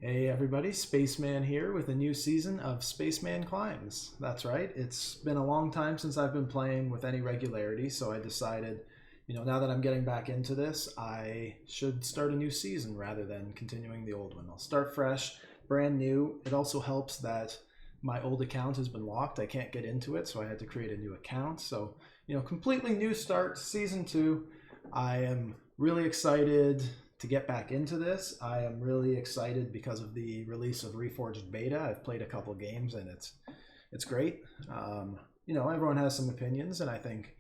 Hey everybody, Spaceman here with a new season of Spaceman Climbs. That's right, it's been a long time since I've been playing with any regularity, so I decided, now that I'm getting back into this, I should start a new season rather than continuing the old one. I'll start fresh, brand new. It also helps that my old account has been locked. I can't get into it, so I had to create a new account. So, completely new start, season 2. I am really excited to get back into this. I am really excited because of the release of Reforged Beta. I've played a couple games and it's great. Everyone has some opinions, and I think,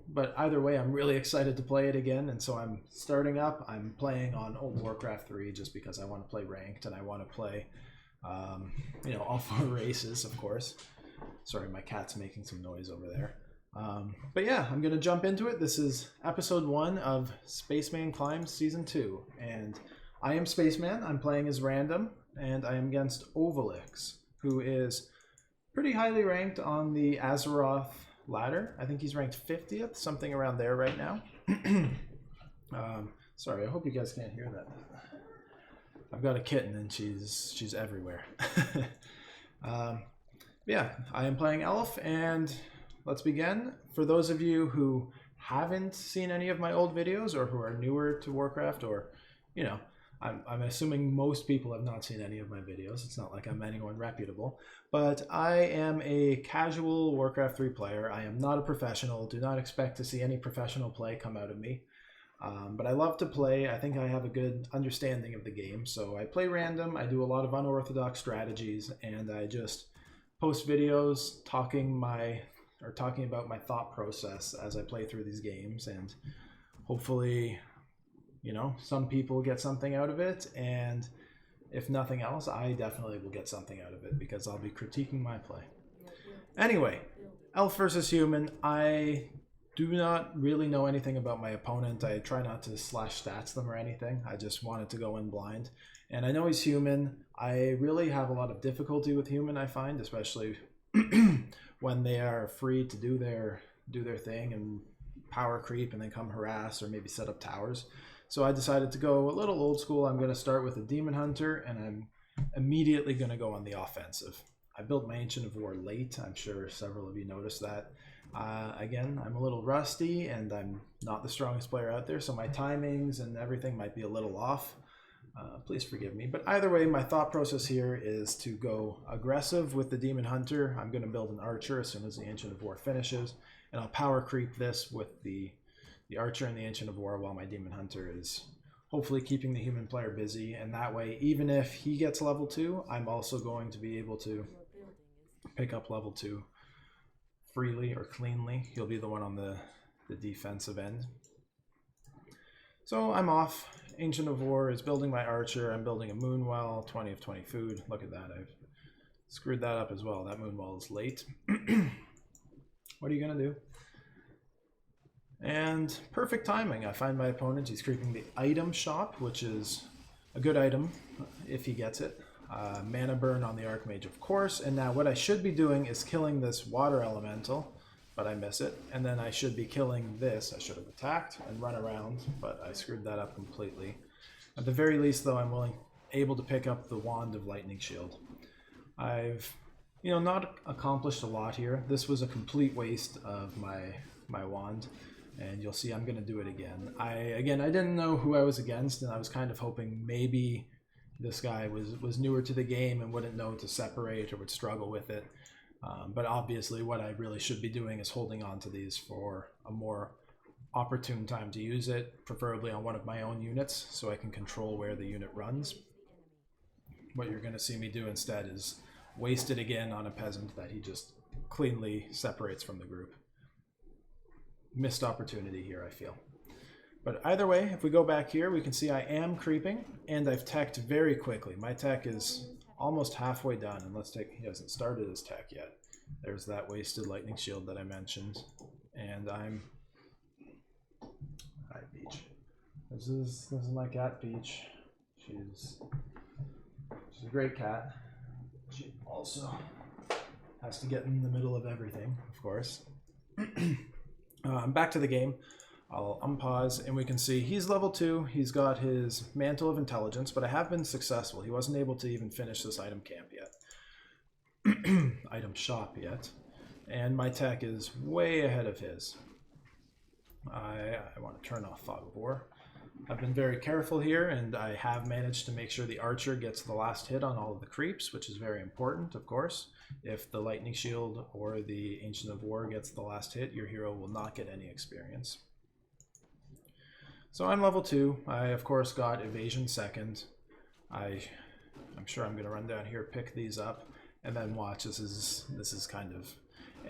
but either way, I'm really excited to play it again. And so I'm starting up. I'm playing on old Warcraft 3 just because I want to play ranked and I want to play, all 4 races, of course. Sorry, my cat's making some noise over there. But yeah, I'm going to jump into it. This is episode 1 of Spaceman Climbs Season 2. And I am Spaceman. I'm playing as Random. And I am against Ovalix, who is pretty highly ranked on the Azeroth ladder. I think he's ranked 50th, something around there right now. Sorry, I hope you guys can't hear that. I've got a kitten and she's everywhere. Yeah, I am playing Elf, and let's begin. For those of you who haven't seen any of my old videos or who are newer to Warcraft, or, I'm assuming most people have not seen any of my videos. It's not like I'm anyone reputable, but I am a casual Warcraft 3 player. I am not a professional. Do not expect to see any professional play come out of me. But I love to play. I think I have a good understanding of the game. So I play random. I do a lot of unorthodox strategies, and I just post videos talking about my thought process as I play through these games, and hopefully, some people get something out of it, and if nothing else, I definitely will get something out of it because I'll be critiquing my play. Anyway, Elf versus Human. I do not really know anything about my opponent. I try not to slash stats them or anything. I just wanted to go in blind. And I know he's Human. I really have a lot of difficulty with Human, I find, especially when they are free to do their thing and power creep and then come harass or maybe set up towers. So I decided to go a little old school. I'm going to start with a Demon Hunter, and I'm immediately going to go on the offensive. I built my Ancient of War late. I'm sure several of you noticed that. Again, I'm a little rusty and I'm not the strongest player out there, so my timings and everything might be a little off. Please forgive me. But either way, my thought process here is to go aggressive with the Demon Hunter. I'm going to build an Archer as soon as the Ancient of War finishes, and I'll power creep this with the Archer and the Ancient of War while my Demon Hunter is hopefully keeping the human player busy. And that way, even if he gets level 2, I'm also going to be able to pick up level 2 freely or cleanly. He'll be the one on the defensive end. So I'm off. Ancient of War is building my Archer. I'm building a Moonwell, 20 of 20 food. Look at that. I've screwed that up as well. That Moonwell is late. What are you going to do? And perfect timing. I find my opponent. He's creeping the item shop, which is a good item if he gets it. Mana burn on the Archmage, of course. And now what I should be doing is killing this water elemental, but I miss it. And then I should be killing this. I should have attacked and run around, but I screwed that up completely. At the very least, though, I'm able to pick up the Wand of Lightning Shield. I've, not accomplished a lot here. This was a complete waste of my wand, and you'll see I'm going to do it again. I didn't know who I was against, and I was kind of hoping maybe this guy was newer to the game and wouldn't know to separate or would struggle with it. But obviously what I really should be doing is holding on to these for a more opportune time to use it, preferably on one of my own units so I can control where the unit runs. What you're going to see me do instead is waste it again on a peasant that he just cleanly separates from the group. Missed opportunity here, I feel. But either way, if we go back here, we can see I am creeping, and I've teched very quickly. My tech is almost halfway done, and he hasn't started his tech yet. There's that wasted lightning shield that I mentioned, and I'm... Hi, Peach. This is my cat, Peach. She's a great cat. She also has to get in the middle of everything, of course. Back to the game. I'll unpause and we can see he's level 2. He's got his Mantle of Intelligence, but I have been successful. He wasn't able to even finish this item camp yet. Item shop yet. And my tech is way ahead of his. I want to turn off Fog of War. I've been very careful here, and I have managed to make sure the archer gets the last hit on all of the creeps, which is very important, of course. If the Lightning Shield or the Ancient of War gets the last hit, your hero will not get any experience. So I'm level 2. I, of course, got Evasion second. I'm sure I'm going to run down here, pick these up, and then watch. This is kind of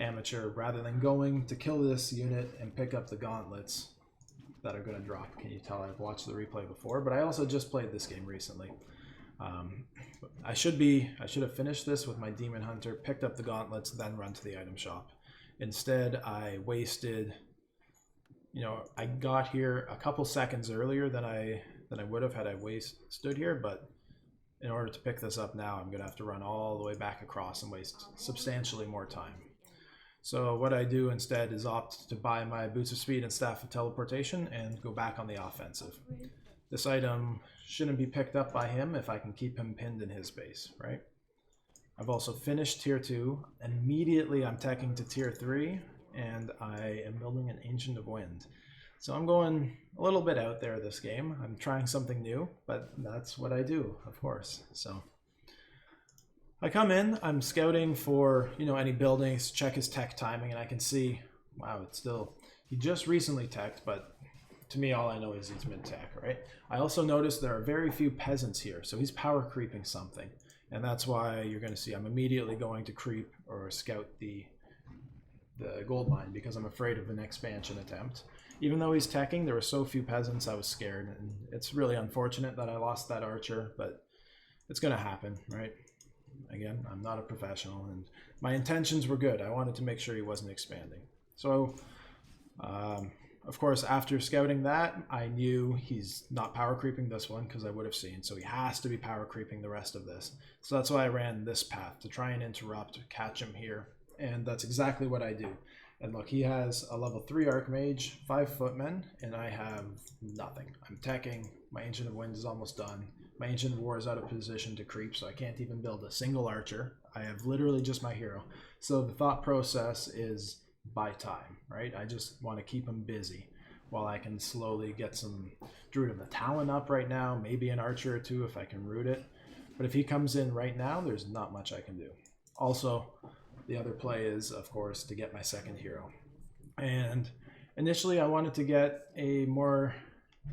amateur. Rather than going to kill this unit and pick up the gauntlets that are going to drop. Can you tell I've watched the replay before? But I also just played this game recently. I should have finished this with my Demon Hunter, picked up the gauntlets, then run to the item shop. Instead, I wasted, I got here a couple seconds earlier than I would have had I stood here, but in order to pick this up now, I'm going to have to run all the way back across and waste substantially more time. So what I do instead is opt to buy my Boots of Speed and Staff of Teleportation and go back on the offensive. This item shouldn't be picked up by him if I can keep him pinned in his base, right? I've also finished Tier 2. Immediately I'm teching to Tier 3, and I am building an Ancient of Wind. So I'm going a little bit out there this game. I'm trying something new, but that's what I do, of course. So I come in, I'm scouting for, any buildings, check his tech timing, and I can see, wow, he just recently teched, but to me, all I know is he's mid-tech, right? I also noticed there are very few peasants here, so he's power creeping something. And that's why you're going to see I'm immediately going to creep or scout the gold mine, because I'm afraid of an expansion attempt. Even though he's teching, there were so few peasants, I was scared. And it's really unfortunate that I lost that archer, but it's going to happen, right? Again, I'm not a professional, and my intentions were good. I wanted to make sure he wasn't expanding. So, of course, after scouting that, I knew he's not power creeping this one because I would have seen. So he has to be power creeping the rest of this. So that's why I ran this path, to try and interrupt, catch him here. And that's exactly what I do. And look, he has a level 3 Archmage, 5 Footmen, and I have nothing. I'm teching. My Ancient of Wind is almost done. My Ancient of War is out of position to creep, so I can't even build a single archer. I have literally just my hero. So the thought process is buy time, right? I just want to keep him busy while I can slowly get some Druid of the Talon up right now, maybe an archer or two if I can root it. But if he comes in right now, there's not much I can do. Also, the other play is, of course, to get my second hero. And initially I wanted to get a more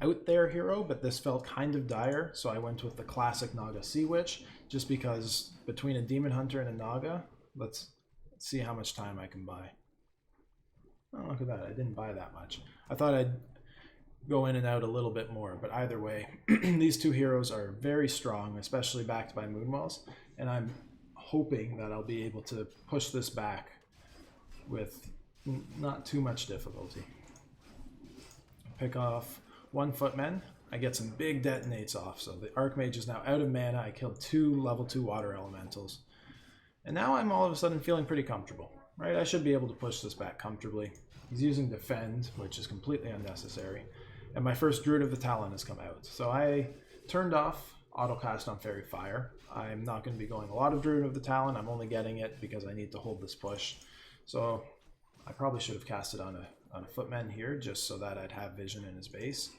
out there hero, but this felt kind of dire, so I went with the classic Naga Sea Witch, just because between a Demon Hunter and a Naga, let's see how much time I can buy. Oh, look at that, I didn't buy that much. I thought I'd go in and out a little bit more, but either way, these two heroes are very strong, especially backed by Moonwells, and I'm hoping that I'll be able to push this back with not too much difficulty. Pick off 1 Footman. I get some big detonates off, so the Archmage is now out of mana. I killed 2 level 2 water elementals. And now I'm all of a sudden feeling pretty comfortable, right? I should be able to push this back comfortably. He's using Defend, which is completely unnecessary. And my first Druid of the Talon has come out. So I turned off Autocast on Fairy Fire. I'm not going to be going a lot of Druid of the Talon. I'm only getting it because I need to hold this push. So I probably should have cast it on a Footman here, just so that I'd have vision in his base.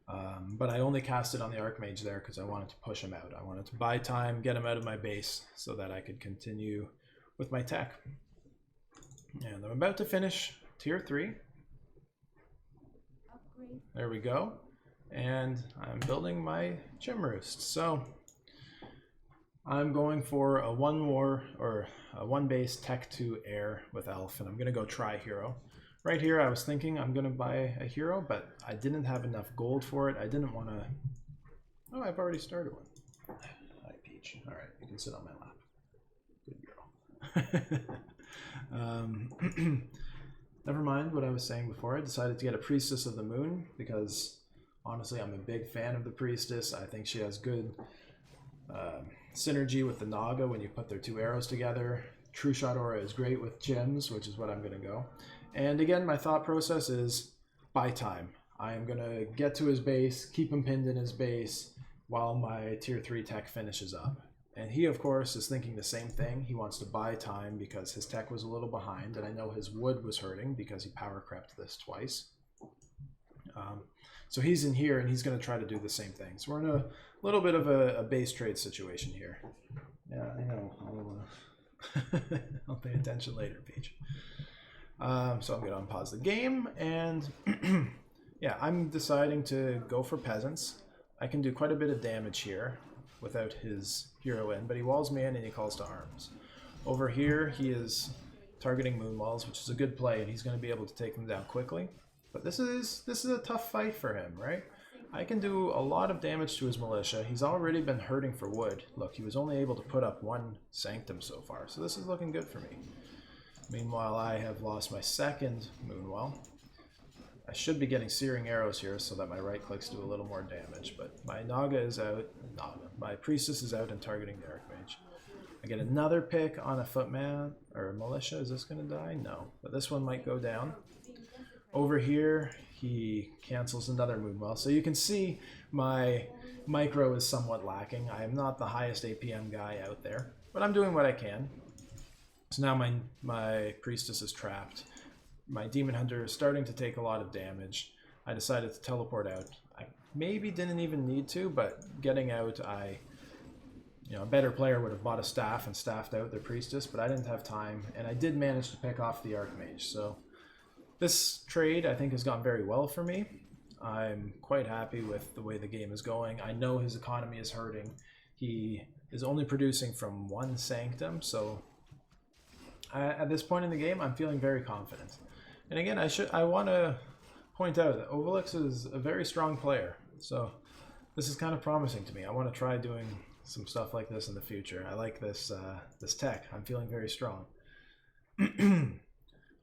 But I only cast it on the Archmage there because I wanted to push him out. I wanted to buy time, get him out of my base, so that I could continue with my tech. And I'm about to finish Tier 3. There we go. And I'm building my Gem Roost. So I'm going for a 1 base Tech 2 Air with Elf, and I'm going to go try Hero. Right here, I was thinking I'm going to buy a hero, but I didn't have enough gold for it. I didn't want to... Oh, I've already started one. Hi, Peach. All right, you can sit on my lap. Good girl. Never mind what I was saying before. I decided to get a Priestess of the Moon because, honestly, I'm a big fan of the Priestess. I think she has good synergy with the Naga when you put their 2 arrows together. True Shot Aura is great with gems, which is what I'm going to go. And again, my thought process is buy time. I am going to get to his base, keep him pinned in his base while my tier 3 tech finishes up. And he, of course, is thinking the same thing. He wants to buy time because his tech was a little behind, and I know his wood was hurting because he power crept this twice. So he's in here, and he's going to try to do the same thing. So we're in a little bit of a base trade situation here. Yeah, I know. I'll pay attention later, Peach. So I'm going to unpause the game, and yeah, I'm deciding to go for peasants. I can do quite a bit of damage here without his hero in, but he walls me in and he calls to arms. Over here, he is targeting moon walls, which is a good play, and he's going to be able to take them down quickly. But this is a tough fight for him, right? I can do a lot of damage to his militia. He's already been hurting for wood. Look, he was only able to put up 1 sanctum so far, so this is looking good for me. Meanwhile, I have lost my second moonwell. I should be getting searing arrows here so that my right clicks do a little more damage, but my Naga is out. My priestess is out and targeting the archmage. I get another pick on a footman or a militia. Is this going to die? No, but this one might go down. Over here, he cancels another moonwell. So you can see my micro is somewhat lacking. I am not the highest APM guy out there, but I'm doing what I can. So now my priestess is trapped. My demon hunter is starting to take a lot of damage. I decided to teleport out. I maybe didn't even need to, but getting out, a better player would have bought a staff and staffed out their priestess, but I didn't have time, and I did manage to pick off the archmage. So this trade, I think, has gone very well for me. I'm quite happy with the way the game is going. I know his economy is hurting. He is only producing from 1 sanctum, so at this point in the game, I'm feeling very confident. And again, I want to point out that Obelix is a very strong player, so this is kind of promising to me. I want to try doing some stuff like this in the future. I like this tech. I'm feeling very strong.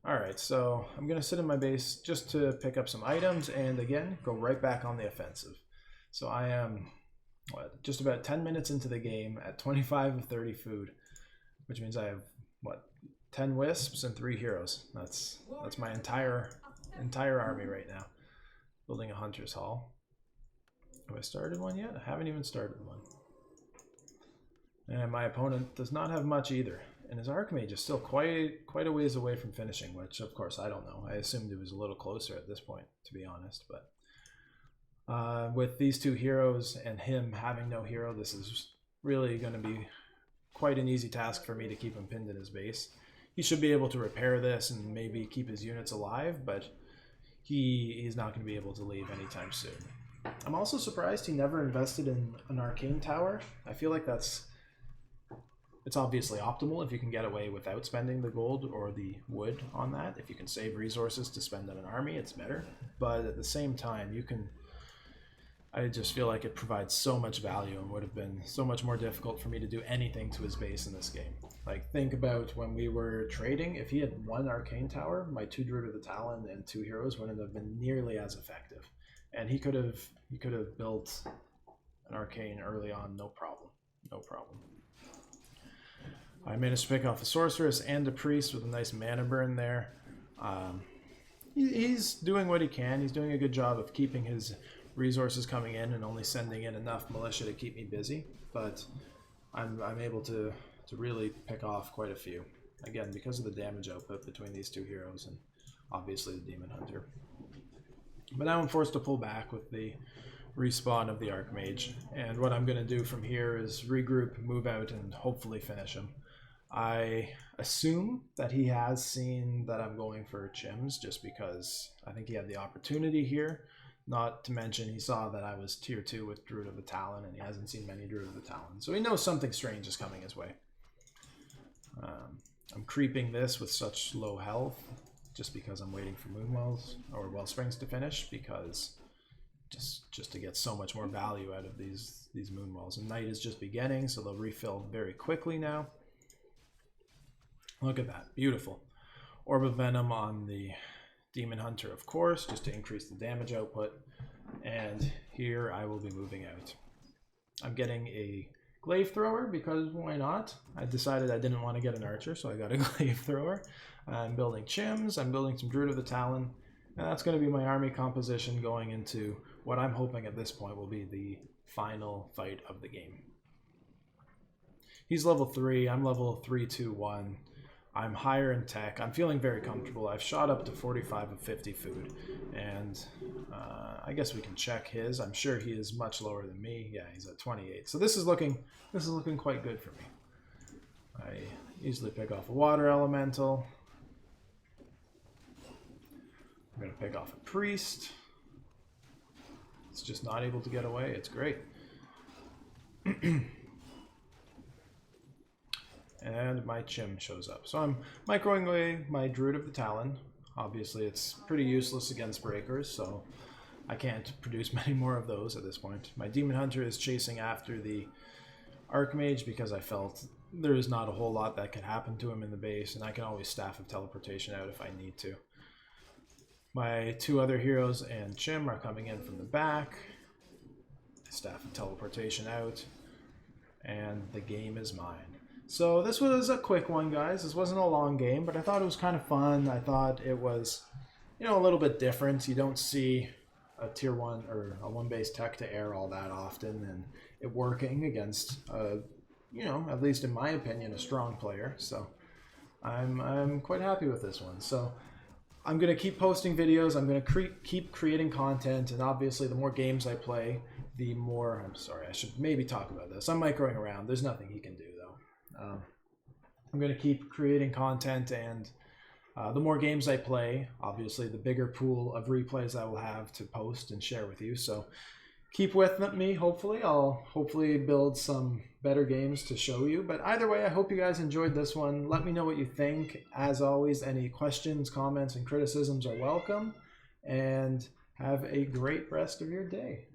Alright, so I'm going to sit in my base just to pick up some items and again, go right back on the offensive. So I am just about 10 minutes into the game at 25 of 30 food, which means I have 10 wisps and 3 heroes. That's my entire army right now. Building a hunter's hall. Have I started one yet? I haven't even started one. And my opponent does not have much either. And his archmage is still quite a ways away from finishing, which of course I don't know. I assumed it was a little closer at this point, to be honest. But with these 2 heroes and him having no hero, this is really going to be quite an easy task for me to keep him pinned in his base. He should be able to repair this and maybe keep his units alive, but he's not going to be able to leave anytime soon. I'm also surprised he never invested in an arcane tower. I feel like it's obviously optimal if you can get away without spending the gold or the wood on that. If you can save resources to spend on an army, it's better. But at the same time, I just feel like it provides so much value and would have been so much more difficult for me to do anything to his base in this game. Like, think about when we were trading, if he had 1 arcane tower, my 2 Druid of the Talon and 2 heroes wouldn't have been nearly as effective. And he could have built an arcane early on, no problem. No problem. I managed to pick off a sorceress and a priest with a nice mana burn there. He's doing what he can. He's doing a good job of keeping his resources coming in and only sending in enough militia to keep me busy. But I'm able to really pick off quite a few. Again, because of the damage output between these 2 heroes and obviously the demon hunter. But now I'm forced to pull back with the respawn of the archmage. And what I'm going to do from here is regroup, move out, and hopefully finish him. I assume that he has seen that I'm going for Chims just because I think he had the opportunity here. Not to mention he saw that I was tier 2 with Druid of the Talon and he hasn't seen many Druid of the Talon. So he knows something strange is coming his way. I'm creeping this with such low health just because I'm waiting for Moonwells or Wellsprings to finish, because just to get so much more value out of these Moonwells. And night is just beginning, so they'll refill very quickly now. Look at that, beautiful. Orb of Venom on the Demon Hunter, of course, just to increase the damage output. And here I will be moving out. I'm getting a Glaive Thrower because why not? I decided I didn't want to get an Archer, so I got a Glaive Thrower. I'm building Chims, I'm building some Druid of the Talon, And that's going to be my army composition going into what I'm hoping at this point will be the final fight of the game. He's level 3, I'm level 3, 2, 1. I'm higher in tech. I'm feeling very comfortable. I've shot up to 45 of 50 food, and I guess we can check his. I'm sure he is much lower than me. Yeah, he's at 28. So this is looking quite good for me. I easily pick off a water elemental. I'm going to pick off a priest. It's just not able to get away. It's great. And my Chim shows up. So I'm microing away my Druid of the Talon. Obviously it's pretty useless against breakers, so I can't produce many more of those at this point. My Demon Hunter is chasing after the Archmage because I felt there is not a whole lot that could happen to him in the base, and I can always Staff of Teleportation out if I need to. My 2 other heroes and Chim are coming in from the back. Staff of Teleportation out, and the game is mine. So this was a quick one, guys. This wasn't a long game, but I thought it was kind of fun. I thought it was, you know, a little bit different. You don't see a tier 1 or a 1 base tech to air all that often, and it working against, you know, at least in my opinion, a strong player. So I'm quite happy with this one. So I'm going to keep posting videos. I'm going to keep creating content, and obviously the more games I play, the more... I'm sorry, I should maybe talk about this. I'm microing around. There's nothing he can do, though. I'm going to keep creating content, and the more games I play, obviously the bigger pool of replays I will have to post and share with you. So keep with me, hopefully. I'll hopefully build some better games to show you. But either way, I hope you guys enjoyed this one. Let me know what you think. As always, any questions, comments, and criticisms are welcome. And have a great rest of your day.